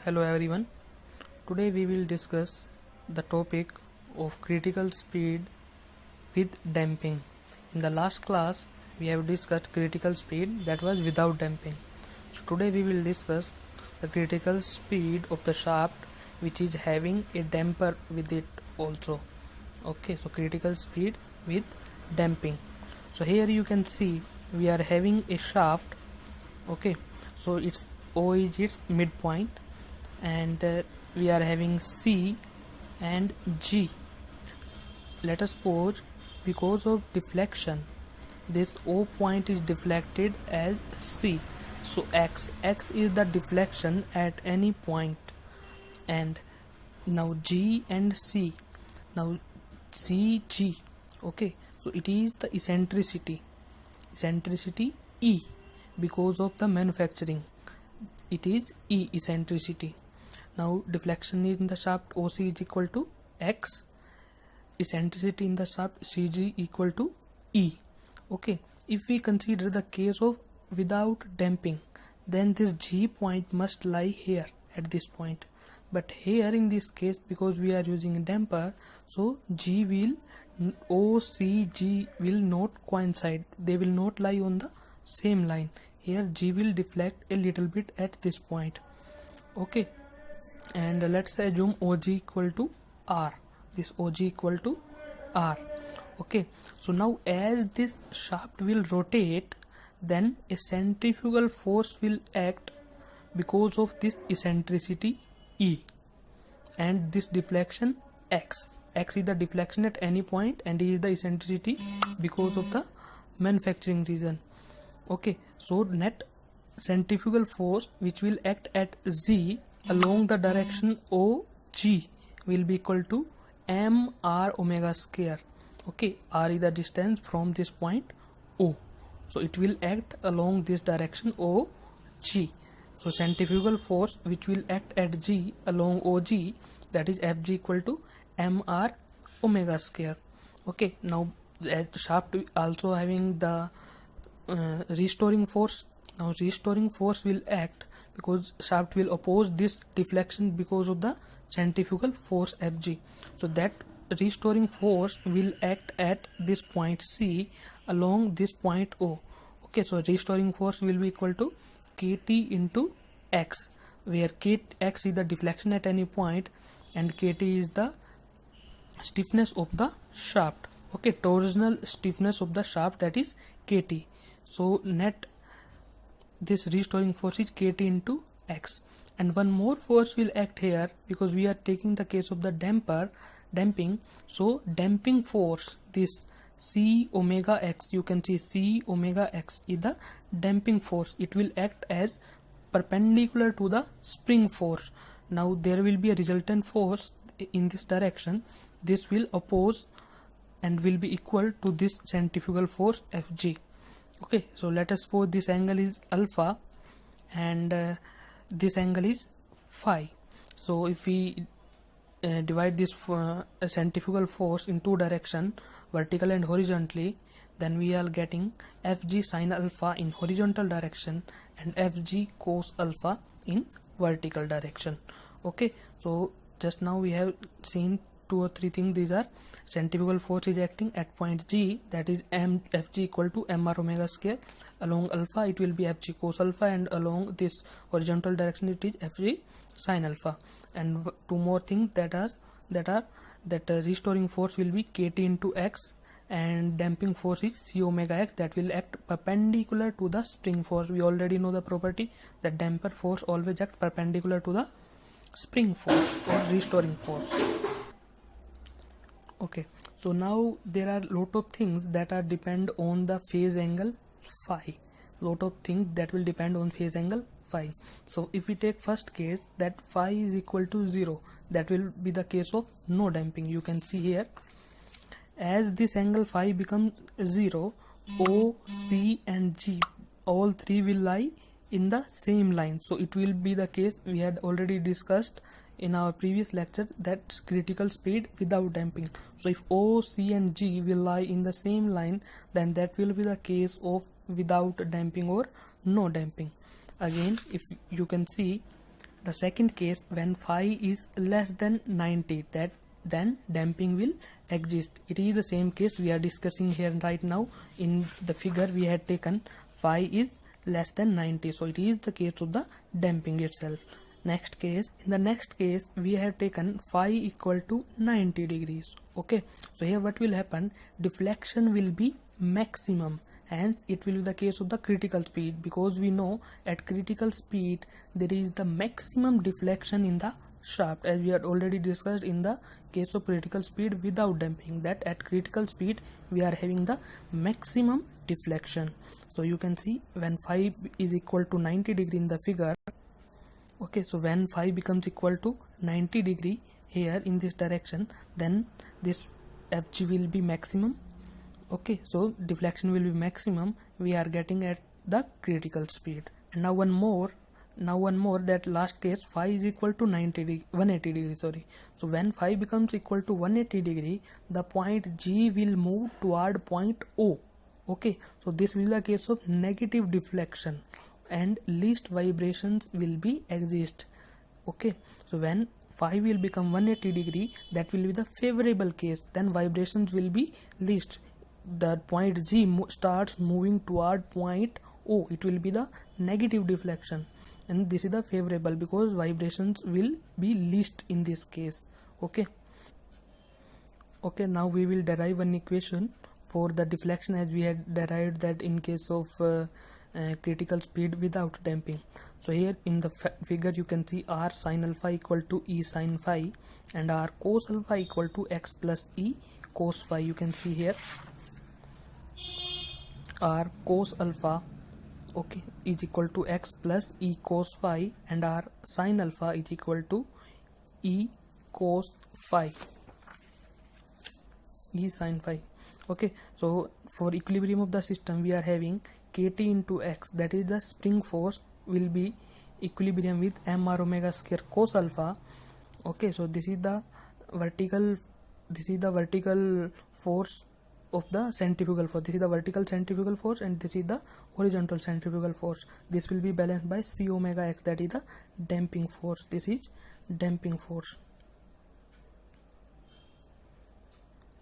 Hello everyone. Today we will discuss the topic of critical speed with damping. In the last class we have discussed critical speed that was without damping. So today we will discuss the critical speed of the shaft which is having a damper with it also. Okay, so critical speed with damping. So here you can see we are having a shaft. Okay, so its O is its midpoint and we are having C and G. Let us suppose because of deflection this O point is deflected as C, so X is the deflection at any point, and now G and C, now CG. Okay, so it is the eccentricity E, because of the manufacturing it is E eccentricity. Now deflection in the shaft OC is equal to X, eccentricity in the shaft CG equal to E. Okay, if we consider the case of without damping, then this G point must lie here at this point, but here in this case because we are using a damper, so OCG will not coincide, they will not lie on the same line. Here G will deflect a little bit at this point. Okay, and let's assume OG equal to R, this OG equal to R. Okay, so now as this shaft will rotate, then a centrifugal force will act because of this eccentricity E and this deflection X is the deflection at any point and E is the eccentricity because of the manufacturing reason. Okay, so net centrifugal force which will act at Z along the direction OG will be equal to mr omega square. Okay, R is the distance from this point O, so it will act along this direction OG. So centrifugal force which will act at G along OG, that is Fg equal to mr omega square. Okay, now at shaft also having the restoring force. Now restoring force will act because shaft will oppose this deflection because of the centrifugal force Fg, so that restoring force will act at this point C along this point O. Okay, so restoring force will be equal to Kt into X, where X is the deflection at any point and Kt is the stiffness of the shaft. Okay, torsional stiffness of the shaft, that is Kt. So net this restoring force is Kt into X, and one more force will act here because we are taking the case of the damping. So damping force, this C omega X, you can see C omega X is the damping force. It will act as perpendicular to the spring force. Now there will be a resultant force in this direction, this will oppose and will be equal to this centrifugal force Fg. Okay, so let us suppose this angle is alpha and this angle is phi. So if we divide this centrifugal force in two directions, vertical and horizontally, then we are getting Fg sin alpha in horizontal direction and Fg cos alpha in vertical direction. Okay, so just now we have seen two or three things. These are centrifugal force is acting at point G, that is Fg equal to mr omega square. Along alpha it will be Fg cos alpha, and along this horizontal direction it is Fg sin alpha. And two more things that restoring force will be Kt into X, and damping force is C omega X, that will act perpendicular to the spring force. We already know the property that damper force always act perpendicular to the spring force or restoring force. Okay, so now there are lot of things that are depend on the phase angle phi. Lot of things that will depend on phase angle phi. So if we take first case that phi is equal to 0, that will be the case of no damping. You can see here, as this angle phi becomes 0, O, C and G all three will lie in the same line. So it will be the case we had already discussed in our previous lecture, that's critical speed without damping. So if O, C and G will lie in the same line, then that will be the case of without damping or no damping. Again, if you can see The second case, when phi is less than 90, that then damping will exist. It is the same case we are discussing here right now. In the figure we had taken phi is less than 90, so it is the case of the damping itself. Next case, in the next case we have taken phi equal to 90 degrees. Okay, so here what will happen, deflection will be maximum, hence it will be the case of the critical speed, because we know at critical speed there is the maximum deflection in the shaft, as we had already discussed in the case of critical speed without damping, that at critical speed we are having the maximum deflection. So you can see when phi is equal to 90 degree in the figure. Okay, so when phi becomes equal to 90 degree here in this direction, then this fg will be maximum. Okay, so deflection will be maximum we are getting at the critical speed. And now one more, that last case phi is equal to 180 degree, sorry. So when phi becomes equal to 180 degree, the point G will move toward point O. Okay, so this will be the case of negative deflection and least vibrations will be exist. Okay, so when phi will become 180 degree, that will be the favorable case, then vibrations will be least. The point G starts moving toward point O, it will be the negative deflection, and this is the favorable because vibrations will be least in this case. Okay, now we will derive an equation for the deflection, as we had derived that in case of critical speed without damping. So here in the figure you can see r sin alpha equal to E sin phi and r cos alpha equal to x plus E cos phi. You can see here r cos alpha, okay, is equal to x plus E cos phi, and r sin alpha is equal to E cos phi, E sin phi. Okay, so for equilibrium of the system we are having kt into x, that is the spring force, will be equilibrium with mr omega square cos alpha. Okay, so this is the vertical force of the centrifugal force. This is the vertical centrifugal force and this is the horizontal centrifugal force. This will be balanced by c omega x, that is the damping force. This is damping force.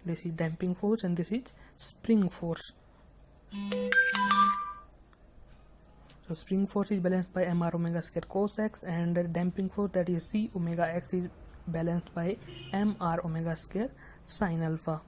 This is damping force and this is spring force. So spring force is balanced by mr omega square cos x, and the damping force, that is c omega x, is balanced by mr omega square sin alpha.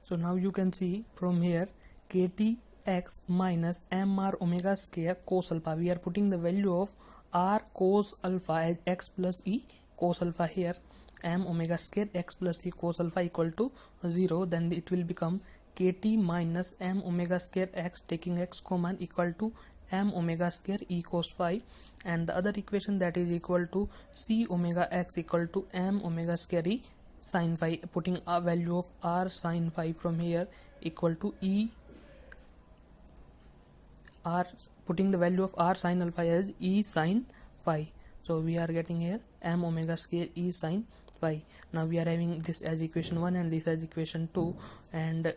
So now you can see from here kt x minus mr omega square cos alpha. We are putting the value of r cos alpha as x plus E cos alpha here, m omega square x plus E cos alpha equal to 0. Then it will become kt minus m omega square x, taking x common, equal to m omega square E cos phi, and the other equation, that is equal to c omega x equal to m omega square E sin phi, putting a value of r sin phi from here equal to putting the value of r sin alpha as E sin phi. So we are getting here m omega square E sin phi. Now we are having this as equation 1 and this as equation 2, and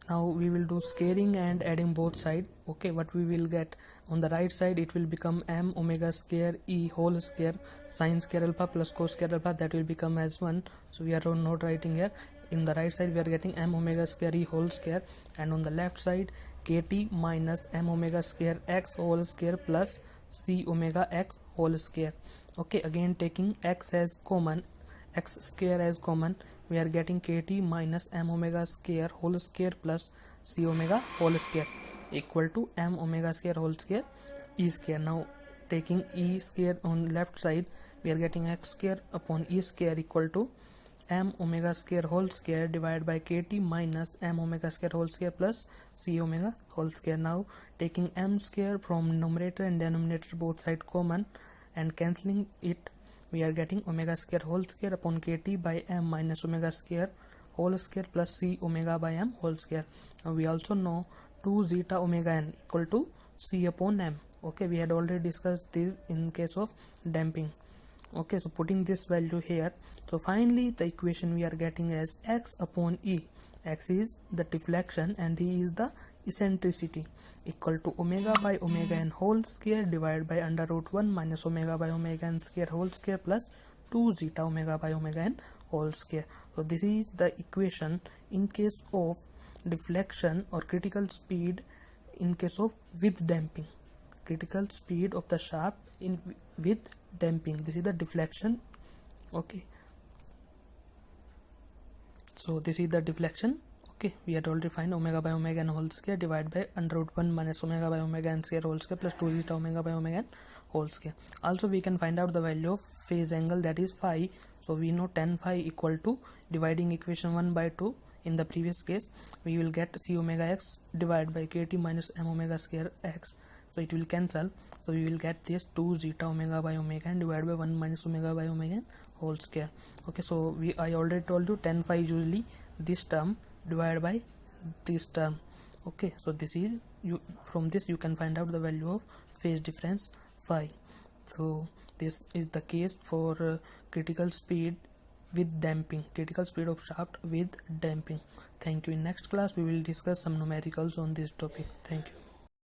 now we will do squaring and adding both sides. Okay, what we will get on the right side, it will become m omega square E whole square sin square alpha plus cos square alpha, that will become as 1. So we are not writing here. In the right side we are getting m omega square E whole square, and on the left side kt minus m omega square x whole square plus c omega x whole square. Okay, again taking x as common, x square as common, we are getting kt minus m omega square whole square plus c omega whole square equal to m omega square whole square E square. Now taking E square on left side, we are getting x square upon E square equal to m omega square whole square divided by kt minus m omega square whole square plus c omega whole square. Now taking m square from numerator and denominator both side common and cancelling it, we are getting omega square whole square upon kt by m minus omega square whole square plus c omega by m whole square. Now we also know 2 zeta omega n equal to c upon m. Okay, we had already discussed this in case of damping. Okay, so putting this value here, so finally the equation we are getting as x upon E. X is the deflection and E is the eccentricity equal to omega by omega n whole square divided by under root 1 minus omega by omega n square whole square plus 2 zeta omega by omega n whole square. So this is the equation in case of deflection or critical speed in case of with damping. Critical speed of the shaft in with damping. This is the deflection. Okay. So this is the deflection. Okay, we had already find omega by omega n whole square divided by under root 1 minus omega by omega n square whole square plus 2 zeta omega by omega n whole square. Also we can find out the value of phase angle, that is phi. So we know tan phi equal to, dividing equation 1 by 2 in the previous case, we will get c omega x divided by kt minus m omega square x. So it will cancel. So we will get this 2 zeta omega by omega n divided by 1 minus omega by omega n whole square. Okay, so I already told you tan phi is usually this term divided by this term. Okay, so this is from this you can find out the value of phase difference phi. So this is the case for critical speed with damping, critical speed of shaft with damping. Thank you. In next class we will discuss some numericals on this topic. Thank you.